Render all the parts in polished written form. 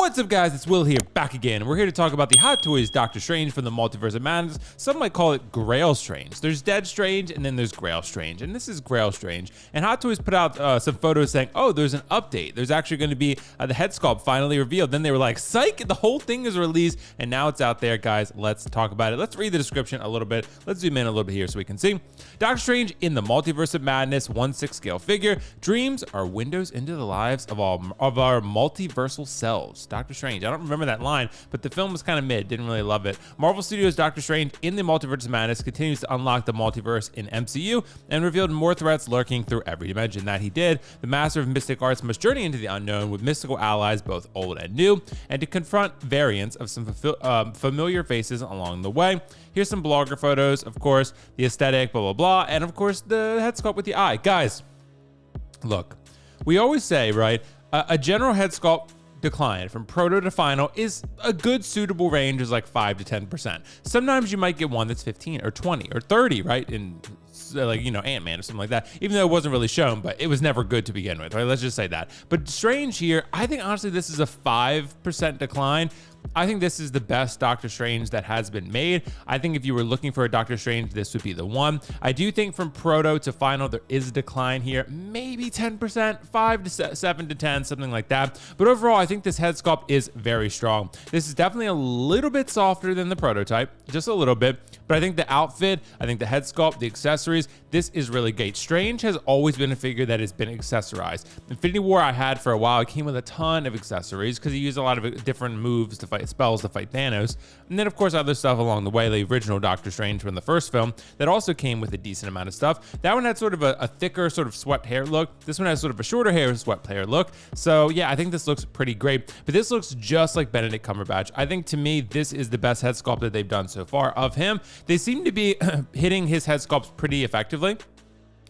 What's up, guys? It's Will here, back again. We're here to talk about the Hot Toys Doctor Strange from the Multiverse of Madness. Some might call it Grail Strange. There's Dead Strange, and then there's Grail Strange, and this is Grail Strange. And Hot Toys put out some photos saying, oh, there's an update. There's actually going to be the head sculpt finally revealed. Then they were like, psych, the whole thing is released, and now it's out there, guys. Let's talk about it. Let's read the description a little bit. Let's zoom in a little bit here so we can see. Doctor Strange in the Multiverse of Madness, 1/6 scale figure. Dreams are windows into the lives of our multiversal selves. Doctor Strange. I don't remember that line, but the film was kind of mid. Didn't really love it. Marvel Studios' Doctor Strange in the Multiverse of Madness continues to unlock the multiverse in MCU and revealed more threats lurking through every dimension. That he did. The master of mystic arts must journey into the unknown with mystical allies, both old and new, and to confront variants of some familiar faces along the way. Here's some blogger photos, of course, the aesthetic, blah, blah, blah, and of course, the head sculpt with the eye. Guys, look, we always say, right, a general head sculpt decline from proto to final is a good suitable range, is like 5 to 10%. Sometimes you might get one that's 15 or 20 or 30, right? In like, you know, Ant-Man or something like that, even though it wasn't really shown, but it was never good to begin with, right? Let's just say that. But Strange here, I think honestly this is a 5% decline. I think this is the best Doctor Strange that has been made. I think if you were looking for a Doctor Strange, this would be the one. I do think from proto to final, there is a decline here, maybe 10%, 5 to 7 to 10, something like that. But overall, I think this head sculpt is very strong. This is definitely a little bit softer than the prototype, just a little bit. But I think the outfit, I think the head sculpt, the accessories, this is really great. Strange has always been a figure that has been accessorized. Infinity War I had for a while. It came with a ton of accessories because he used a lot of different moves to fight spells to fight Thanos. And then, of course, other stuff along the way. The original Doctor Strange from the first film that also came with a decent amount of stuff. That one had sort of a thicker, sort of swept hair look. This one has sort of a shorter hair, swept hair look. So, yeah, I think this looks pretty great. But this looks just like Benedict Cumberbatch. I think, to me, this is the best head sculpt that they've done so far of him. They seem to be hitting his head sculpts pretty effectively.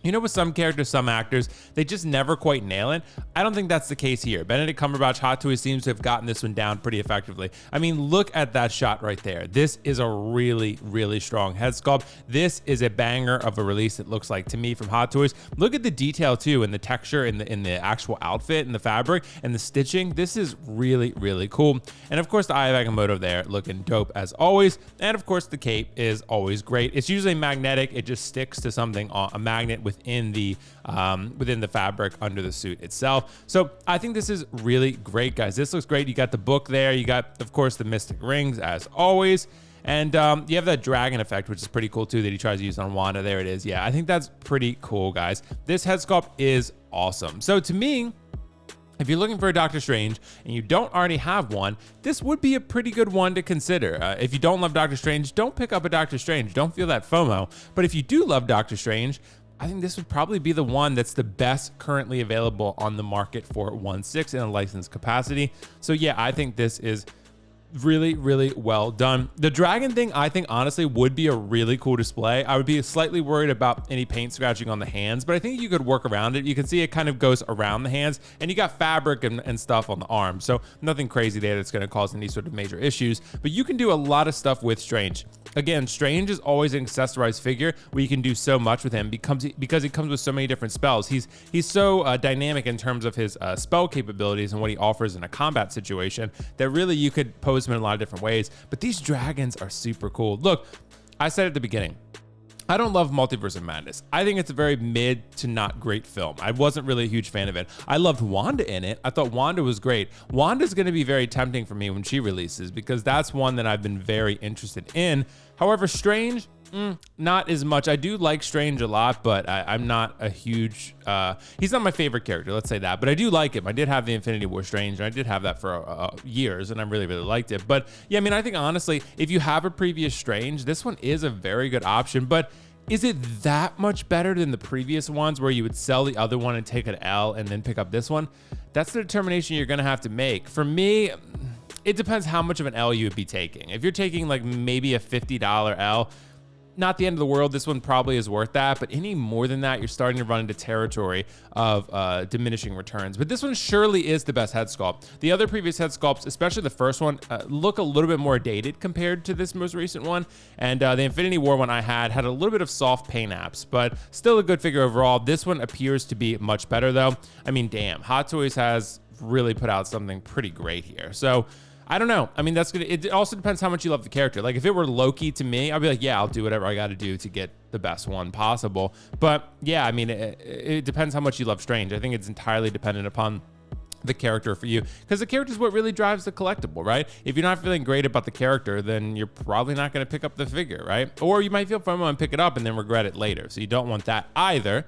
You know, with some characters, some actors, they just never quite nail it. I don't think that's the case here. Benedict Cumberbatch, Hot Toys, seems to have gotten this one down pretty effectively. I mean, look at that shot right there. This is a really, really strong head sculpt. This is a banger of a release, it looks like to me, from Hot Toys. Look at the detail too, and the texture in the actual outfit and the fabric and the stitching. This is really, really cool. And of course, the Eye of Agamotto there, looking dope as always. And of course, the cape is always great. It's usually magnetic. It just sticks to something, a magnet within the fabric under the suit itself. So I think this is really great, guys. This looks great. You got the book there. You got, of course, the mystic rings as always. And you have that dragon effect, which is pretty cool too, that he tries to use on Wanda. There it is. Yeah, I think that's pretty cool, guys. This head sculpt is awesome. So to me, if you're looking for a Doctor Strange and you don't already have one, this would be a pretty good one to consider. If you don't love Doctor Strange, don't pick up a Doctor Strange. Don't feel that FOMO. But if you do love Doctor Strange, I think this would probably be the one that's the best currently available on the market for 1/6 in a licensed capacity. So yeah, I think this is really, really well done. The dragon thing, I think honestly would be a really cool display. I would be slightly worried about any paint scratching on the hands, but I think you could work around it. You can see it kind of goes around the hands, and you got fabric and stuff on the arms. So nothing crazy there that's going to cause any sort of major issues, but you can do a lot of stuff with Strange. Again, Strange is always an accessorized figure where you can do so much with him because he comes with so many different spells. He's so dynamic in terms of his spell capabilities and what he offers in a combat situation that really you could pose him in a lot of different ways. But these dragons are super cool. Look, I said at the beginning, I don't love Multiverse of Madness. I think it's a very mid to not great film. I wasn't really a huge fan of it. I loved Wanda in it. I thought Wanda was great. Wanda's going to be very tempting for me when she releases because that's one that I've been very interested in. However, Strange, not as much. I do like Strange a lot, but I'm not a huge, he's not my favorite character, let's say that, but I do like him. I did have the Infinity War Strange, and I did have that for years, and I really, really liked it. But yeah, I mean, I think honestly, if you have a previous Strange, this one is a very good option, but is it that much better than the previous ones where you would sell the other one and take an L and then pick up this one? That's the determination you're gonna have to make. For me, it depends how much of an L you would be taking. If you're taking like maybe a $50 L, not the end of the world. This one probably is worth that, but any more than that, you're starting to run into territory of diminishing returns. But this one surely is the best head sculpt. The other previous head sculpts, especially the first one, look a little bit more dated compared to this most recent one. And the Infinity War one I had a little bit of soft paint apps, but still a good figure overall. This one appears to be much better though. I mean, damn, Hot Toys has really put out something pretty great here. So I don't know. I mean, it also depends how much you love the character. Like if it were Loki to me, I'd be like, yeah, I'll do whatever I got to do to get the best one possible. But yeah, I mean, it depends how much you love Strange. I think it's entirely dependent upon the character for you, because the character is what really drives the collectible, right? If you're not feeling great about the character, then you're probably not going to pick up the figure, right? Or you might feel FOMO and pick it up and then regret it later. So you don't want that either.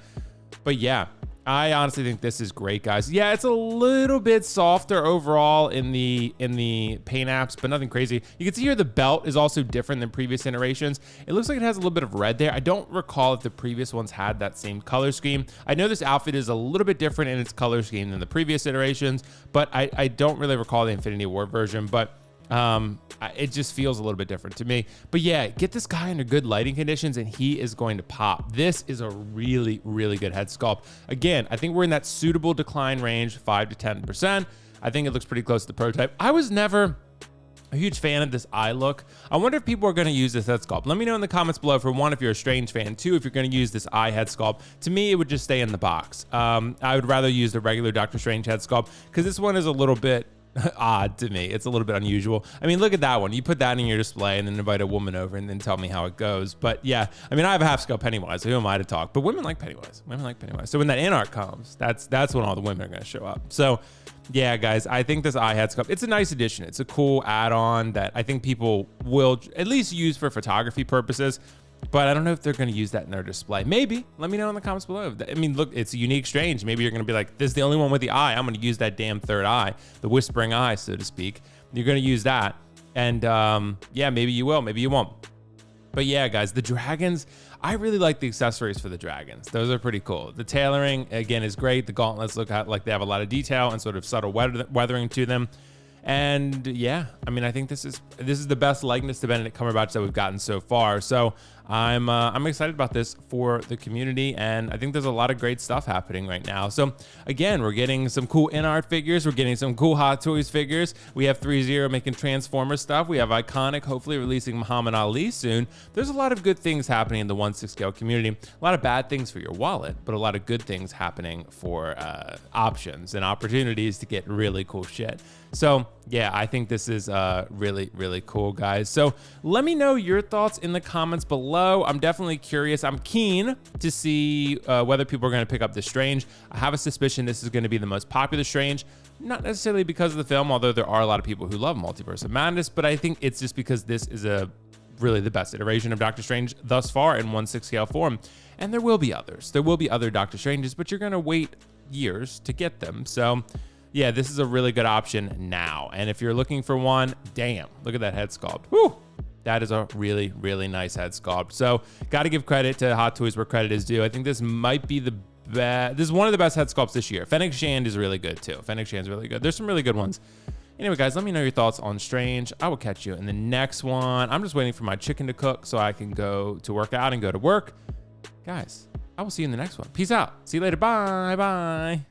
But yeah, I honestly think this is great, guys. Yeah, it's a little bit softer overall in the paint apps, but nothing crazy. You can see here the belt is also different than previous iterations. It looks like it has a little bit of red there. I don't recall if the previous ones had that same color scheme. I know this outfit is a little bit different in its color scheme than the previous iterations, but I don't really recall the Infinity War version, but it just feels a little bit different to me. But yeah, get this guy under good lighting conditions and he is going to pop. This is a really, really good head sculpt. Again, I think we're in that suitable decline range, 5 to 10%. I think it looks pretty close to the prototype. I was never a huge fan of this eye look. I wonder if people are going to use this head sculpt. Let me know in the comments below, for one, if you're a Strange fan, two, if you're going to use this eye head sculpt. To me, it would just stay in the box. I would rather use the regular Doctor Strange head sculpt, because this one is a little bit odd to me. It's a little bit unusual. I mean, look at that one. You put that in your display and then invite a woman over and then tell me how it goes. But yeah, I mean, I have a half scale Pennywise, so who am I to talk? But women like Pennywise. Women like Pennywise. So when that in art comes, that's when all the women are going to show up. So yeah, guys, I think this eye head sculpt, it's a nice addition. It's a cool add-on that I think people will at least use for photography purposes. But I don't know if they're going to use that in their display. Maybe. Let me know in the comments below. I mean, look, it's a unique Strange. Maybe you're going to be like, this is the only one with the eye. I'm going to use that damn third eye, the whispering eye, so to speak. You're going to use that. And yeah, maybe you will. Maybe you won't. But yeah, guys, the dragons, I really like the accessories for the dragons. Those are pretty cool. The tailoring, again, is great. The gauntlets look like they have a lot of detail and sort of subtle weathering to them. And yeah, I mean, I think this is the best likeness to Benedict Cumberbatch that we've gotten so far. So I'm excited about this for the community, and I think there's a lot of great stuff happening right now. So again, we're getting some cool in-art figures. We're getting some cool Hot Toys figures. We have 3-0 making Transformers stuff. We have Iconic hopefully releasing Muhammad Ali soon. There's a lot of good things happening in the 1/6 scale community. A lot of bad things for your wallet, but a lot of good things happening for options and opportunities to get really cool shit. So yeah, I think this is really, really cool, guys. So let me know your thoughts in the comments below. I'm definitely curious. I'm keen to see whether people are going to pick up this Strange. I have a suspicion this is going to be the most popular Strange, not necessarily because of the film, although there are a lot of people who love Multiverse of Madness, but I think it's just because this is really the best iteration of Doctor Strange thus far in 1/6 scale form. And there will be others. There will be other Doctor Stranges, but you're going to wait years to get them. So yeah, this is a really good option now. And if you're looking for one, damn, look at that head sculpt. Woo! That is a really, really nice head sculpt. So got to give credit to Hot Toys where credit is due. I think this might be the best. This is one of the best head sculpts this year. Fennec Shand is really good too. Fennec Shand's really good. There's some really good ones. Anyway, guys, let me know your thoughts on Strange. I will catch you in the next one. I'm just waiting for my chicken to cook so I can go to work out and go to work. Guys, I will see you in the next one. Peace out. See you later. Bye. Bye.